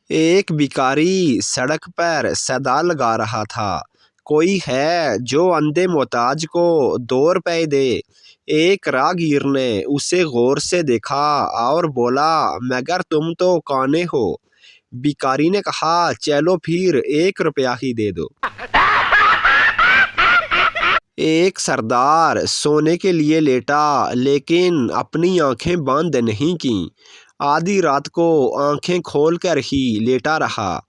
ایک بھکاری سڑک پر صدا لگا رہا تھا، کوئی ہے جو اندھے محتاج کو 2 روپے دے؟ ایک راہگیر نے اسے غور سے دیکھا اور بولا، مگر تم تو کانے ہو؟ بھکاری نے کہا، چلو پھر 1 روپیہ ہی دے دو۔ ایک سردار سونے کے لیے لیٹا لیکن اپنی آنکھیں بند نہیں کیں۔ آدھی رات کو آنکھیں کھول کر ہی لیٹا رہا۔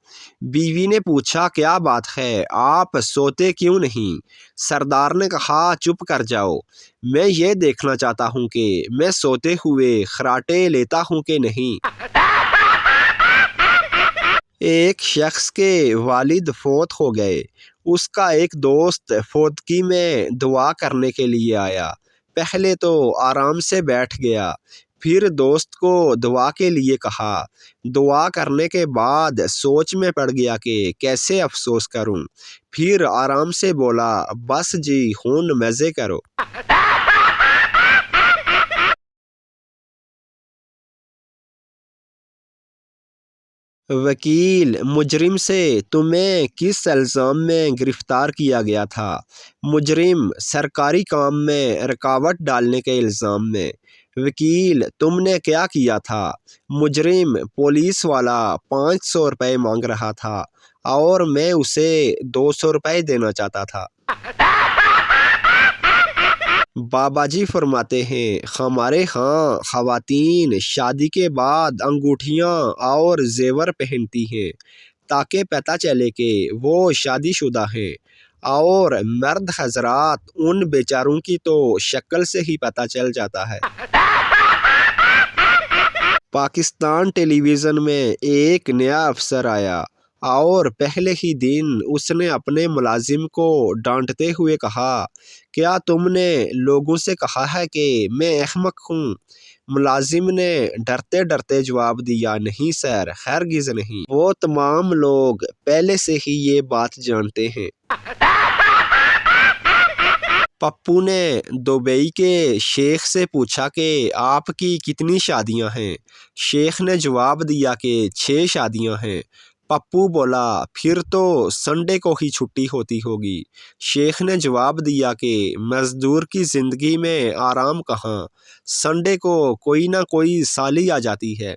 بیوی نے پوچھا، کیا بات ہے، آپ سوتے کیوں نہیں؟ سردار نے کہا، چپ کر جاؤ، میں یہ دیکھنا چاہتا ہوں کہ میں سوتے ہوئے خراٹے لیتا ہوں کہ نہیں۔ ایک شخص کے والد فوت ہو گئے۔ اس کا ایک دوست فوتگی میں دعا کرنے کے لیے آیا۔ پہلے تو آرام سے بیٹھ گیا، پھر دوست کو دعا کے لیے کہا۔ دعا کرنے کے بعد سوچ میں پڑ گیا کہ کیسے افسوس کروں۔ پھر آرام سے بولا، بس جی، خون مزے کرو۔ وکیل، مجرم سے تمہیں کس الزام میں گرفتار کیا گیا تھا؟ مجرم، سرکاری کام میں رکاوٹ ڈالنے کے الزام میں۔ وکیل، تم نے کیا کیا تھا؟ مجرم، پولیس والا 500 روپے مانگ رہا تھا اور میں اسے 200 روپے دینا چاہتا تھا۔ بابا جی فرماتے ہیں، ہمارے ہاں خواتین شادی کے بعد انگوٹھیاں اور زیور پہنتی ہیں تاکہ پتہ چلے کہ وہ شادی شدہ ہیں، اور مرد حضرات، ان بیچاروں کی تو شکل سے ہی پتہ چل جاتا ہے۔ پاکستان ٹیلی ویژن میں ایک نیا افسر آیا اور پہلے ہی دن اس نے اپنے ملازم کو ڈانٹتے ہوئے کہا، کیا تم نے لوگوں سے کہا ہے کہ میں احمق ہوں؟ ملازم نے ڈرتے ڈرتے جواب دیا، نہیں سر، ہرگز نہیں، وہ تمام لوگ پہلے سے ہی یہ بات جانتے ہیں۔ پپو نے دبئی کے شیخ سے پوچھا کہ آپ کی کتنی شادیاں ہیں؟ شیخ نے جواب دیا کہ 6 شادیاں ہیں۔ پپو بولا، پھر تو سنڈے کو ہی چھٹی ہوتی ہوگی۔ شیخ نے جواب دیا کہ مزدور کی زندگی میں آرام کہاں، سنڈے کو کوئی نہ کوئی سالی آ جاتی ہے۔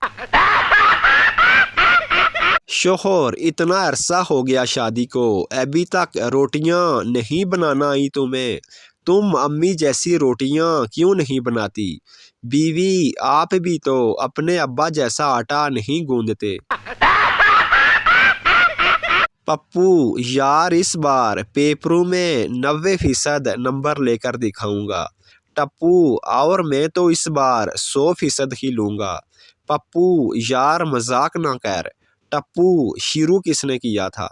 شوہر، اتنا عرصہ ہو گیا شادی کو، ابھی تک روٹیاں نہیں بنانا آئی تمہیں؟ تم امی جیسی روٹیاں کیوں نہیں بناتی؟ بیوی، آپ بھی تو اپنے ابا جیسا آٹا نہیں گوندتے۔ پپو، یار، اس بار پیپروں میں 90% نمبر لے کر دکھاؤں گا۔ ٹپو، اور میں تو اس بار 100% ہی لوں گا۔ پپو، یار مذاق نہ کر۔ ٹپو، شروع کس نے کیا تھا؟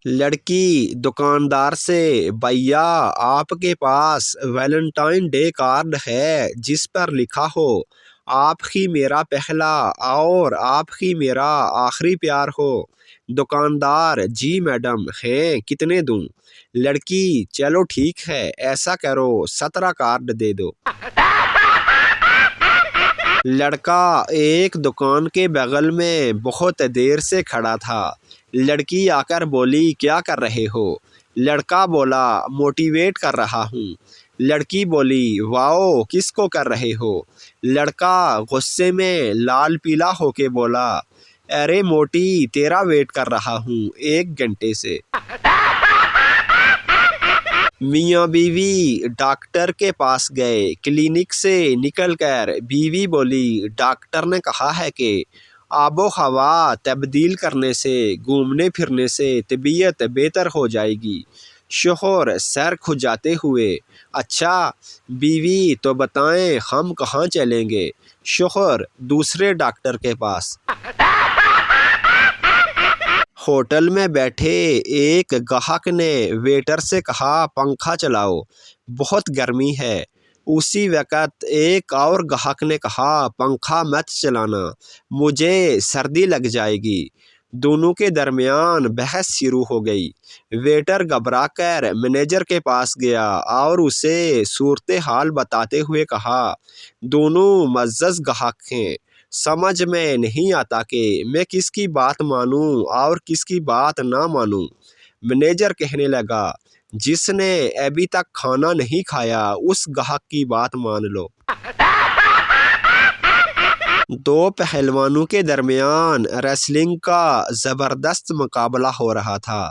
لڑکی دکاندار سے، بھیا، آپ کے پاس ویلنٹائن ڈے کارڈ ہے جس پر لکھا ہو، آپ ہی میرا پہلا اور آپ ہی میرا آخری پیار ہو؟ دکاندار، جی میڈم، ہیں، کتنے دوں؟ لڑکی، چلو ٹھیک ہے، ایسا کرو، 17 کارڈ دے دو۔ لڑکا ایک دکان کے بغل میں بہت دیر سے کھڑا تھا۔ لڑکی آ کر بولی، کیا کر رہے ہو؟ لڑکا بولا، موٹیویٹ کر رہا ہوں۔ لڑکی بولی، واؤ، کس کو کر رہے ہو؟ لڑکا غصے میں لال پیلا ہو کے بولا، ارے موٹی، تیرا ویٹ کر رہا ہوں 1 گھنٹے سے۔ میاں بیوی ڈاکٹر کے پاس گئے۔ کلینک سے نکل کر بیوی بولی، ڈاکٹر نے کہا ہے کہ آب و ہوا تبدیل کرنے سے، گھومنے پھرنے سے طبیعت بہتر ہو جائے گی۔ شوہر سر کھجاتے ہوئے، اچھا بیوی، تو بتائیں ہم کہاں چلیں گے؟ شوہر، دوسرے ڈاکٹر کے پاس۔ ہوٹل میں بیٹھے ایک گاہک نے ویٹر سے کہا، پنکھا چلاؤ، بہت گرمی ہے۔ اسی وقت ایک اور گاہک نے کہا، پنکھا مت چلانا، مجھے سردی لگ جائے گی۔ دونوں کے درمیان بحث شروع ہو گئی۔ ویٹر گھبرا کر مینیجر کے پاس گیا اور اسے صورتحال بتاتے ہوئے کہا، دونوں معزز گاہک ہیں، سمجھ میں نہیں آتا کہ میں کس کی بات مانوں اور کس کی بات نہ مانوں۔ مینیجر کہنے لگا، جس نے ابھی تک کھانا نہیں کھایا اس گاہک کی بات مان لو۔ دو پہلوانوں کے درمیان ریسلنگ کا زبردست مقابلہ ہو رہا تھا۔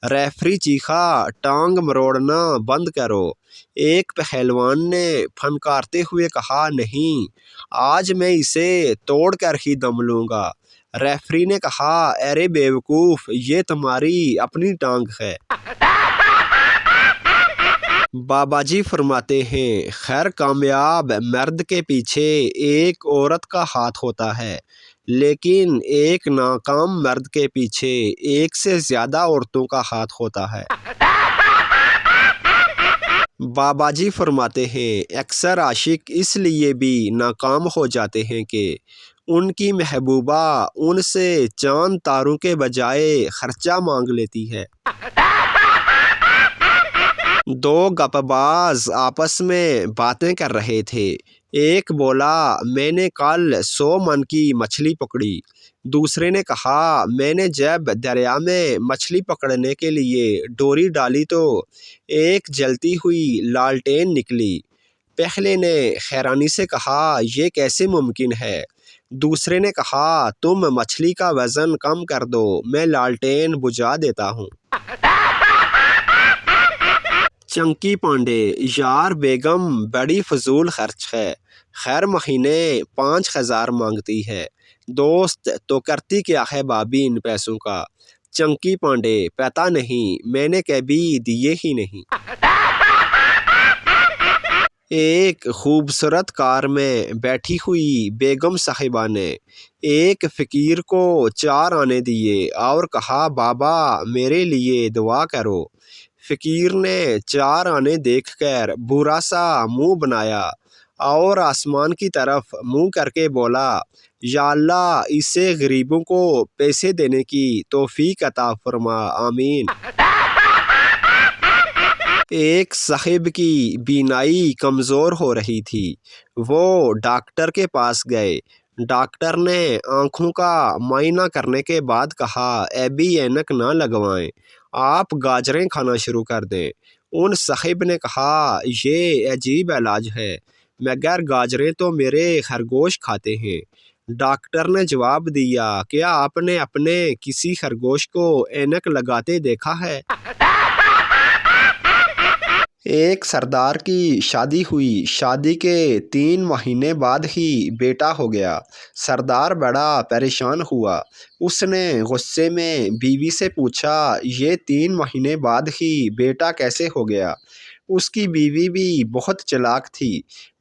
ریفری چیخا، ٹانگ مروڑنا بند کرو۔ ایک پہلوان نے پھنکارتے ہوئے کہا، نہیں، آج میں اسے توڑ کر ہی دم لوں گا۔ ریفری نے کہا، ارے بیوقوف، یہ تمہاری اپنی ٹانگ ہے۔ بابا جی فرماتے ہیں، خیر کامیاب مرد کے پیچھے ایک عورت کا ہاتھ ہوتا ہے، لیکن ایک ناکام مرد کے پیچھے ایک سے زیادہ عورتوں کا ہاتھ ہوتا ہے۔ بابا جی فرماتے ہیں، اکثر عاشق اس لیے بھی ناکام ہو جاتے ہیں کہ ان کی محبوبہ ان سے چاند تاروں کے بجائے خرچہ مانگ لیتی ہے۔ دو گپ باز آپس میں باتیں کر رہے تھے۔ ایک بولا، میں نے کل 100 من کی مچھلی پکڑی۔ دوسرے نے کہا، میں نے جب دریا میں مچھلی پکڑنے کے لیے ڈوری ڈالی تو ایک جلتی ہوئی لالٹین نکلی۔ پہلے نے حیرانی سے کہا، یہ کیسے ممکن ہے؟ دوسرے نے کہا، تم مچھلی کا وزن کم کر دو، میں لالٹین بجھا دیتا ہوں۔ چنکی پانڈے، یار بیگم بڑی فضول خرچ ہے، خیر مہینے 5000 مانگتی ہے، دوست تو کرتی کیا ہے بابی ان پیسوں کا؟ چنکی پانڈے، پتہ نہیں، میں نے کبھی دیے ہی نہیں۔ ایک خوبصورت کار میں بیٹھی ہوئی بیگم صاحبہ نے ایک فقیر کو 4 آنے دیے اور کہا، بابا میرے لیے دعا کرو۔ فقیر نے 4 آنے دیکھ کر برا سا منہ بنایا اور آسمان کی طرف منہ کر کے بولا، یا اللہ اسے غریبوں کو پیسے دینے کی توفیق عطا فرما، آمین۔ ایک صاحب کی بینائی کمزور ہو رہی تھی، وہ ڈاکٹر کے پاس گئے۔ ڈاکٹر نے آنکھوں کا معائنہ کرنے کے بعد کہا، ابھی اینک نہ لگوائیں، آپ گاجریں کھانا شروع کر دیں۔ ان صاحب نے کہا، یہ عجیب علاج ہے، مگر گاجریں تو میرے خرگوش کھاتے ہیں۔ ڈاکٹر نے جواب دیا، کیا آپ نے اپنے کسی خرگوش کو اینک لگاتے دیکھا ہے؟ ایک سردار کی شادی ہوئی، شادی کے 3 مہینے بعد ہی بیٹا ہو گیا۔ سردار بڑا پریشان ہوا۔ اس نے غصے میں بیوی سے پوچھا، یہ 3 مہینے بعد ہی بیٹا کیسے ہو گیا؟ اس کی بیوی بھی بہت چالاک تھی۔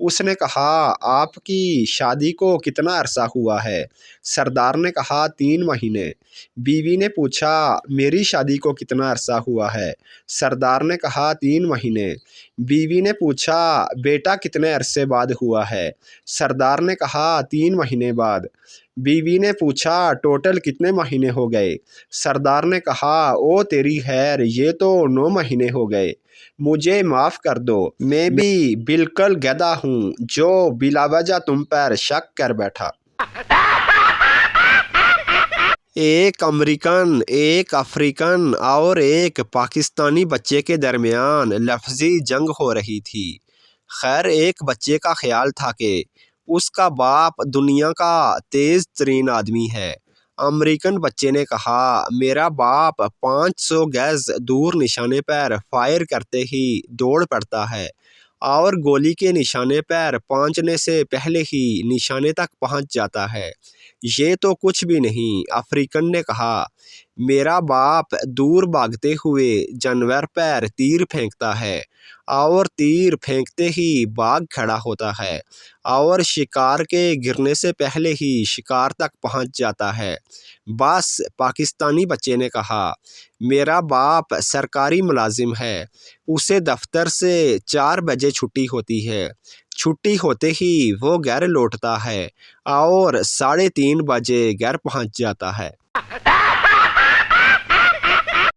اس نے کہا، آپ کی شادی کو کتنا عرصہ ہوا ہے؟ سردار نے کہا، 3 مہینے۔ بیوی نے پوچھا، میری شادی کو کتنا عرصہ ہوا ہے؟ سردار نے کہا، 3 مہینے۔ بیوی نے پوچھا، بیٹا کتنے عرصے بعد ہوا ہے؟ سردار نے کہا، 3 مہینے بعد۔ بیوی نے پوچھا، ٹوٹل کتنے مہینے ہو گئے؟ سردار نے کہا، او تیری خیر، یہ تو 9 مہینے ہو گئے، مجھے معاف کر دو، میں بھی بالکل گدھا ہوں جو بلا وجہ تم پر شک کر بیٹھا۔ ایک امریکن، ایک افریقن اور ایک پاکستانی بچے کے درمیان لفظی جنگ ہو رہی تھی۔ خیر ایک بچے کا خیال تھا کہ اس کا باپ دنیا کا تیز ترین آدمی ہے۔ امریکن بچے نے کہا، میرا باپ 500 گز دور نشانے پر فائر کرتے ہی دوڑ پڑتا ہے اور گولی کے نشانے پر پہنچنے سے پہلے ہی نشانے تک پہنچ جاتا ہے۔ یہ تو کچھ بھی نہیں۔ افریقن نے کہا، میرا باپ دور بھاگتے ہوئے جانور پر تیر پھینکتا ہے اور تیر پھینکتے ہی باغ کھڑا ہوتا ہے اور شکار کے گرنے سے پہلے ہی شکار تک پہنچ جاتا ہے۔ بس پاکستانی بچے نے کہا، میرا باپ سرکاری ملازم ہے، اسے دفتر سے 4 بجے چھٹی ہوتی ہے، چھٹی ہوتے ہی وہ گھر لوٹتا ہے اور 3:30 بجے گھر پہنچ جاتا ہے۔